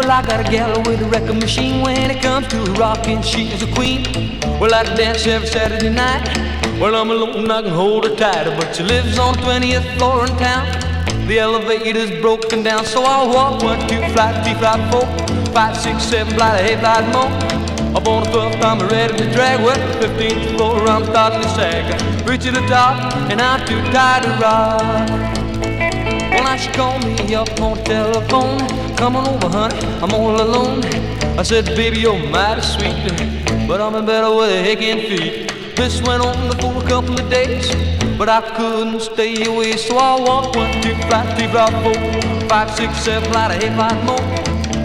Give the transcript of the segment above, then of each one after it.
Well, I got a gal with a record machine. When it comes to rockin', she is a queen. Well, I dance every Saturday night. Well, I'm alone, I can hold her tight. But she lives on 20th floor in town. The elevator's broken down, so I'll walk 1, 2, flight 3, flight 4, 5, 6, 7, flight 8, flight more. Up on the 12th, I'm ready to drag. Well, 15th floor, I'm starting to sag. Reach to the top, and I'm too tired to rock. Well, now she called me up on the telephone. Come on over, honey, I'm all alone. I said, baby, you're mighty sweet, but I'm in better with a aching feet. This went on for a couple of days, but I couldn't stay away. So I walked 1, 2, flight 3, flight 4, 5, 6, 7, flight 8, flight more.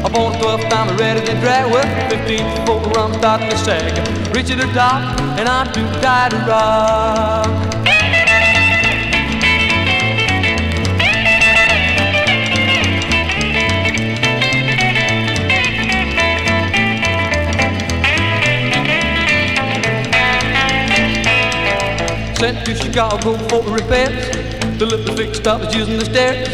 Up on the 12th, I'm ready to drag. Well, 15th floor, I'm starting to sag. Reach to the top, and I'm too tired to rock. Sent to Chicago for repairs. The little fix stopped using the stairs.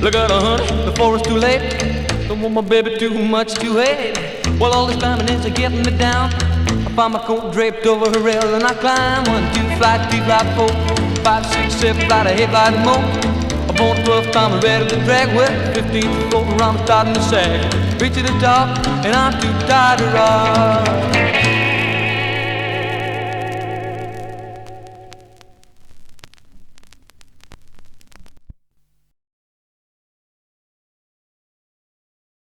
Look out, honey, before it's too late. Don't want my baby too much to hate. Well, all this climbing is getting me down. I find my coat draped over her rail, and I climb 1, 2, flight 3, flight 4, 5, 6, 7, flight 8, flight more. Up on the 12th, I'm ready to drag. Well, 15th floor, I'm starting to sag. Reach to the top, and I'm too tired to rock.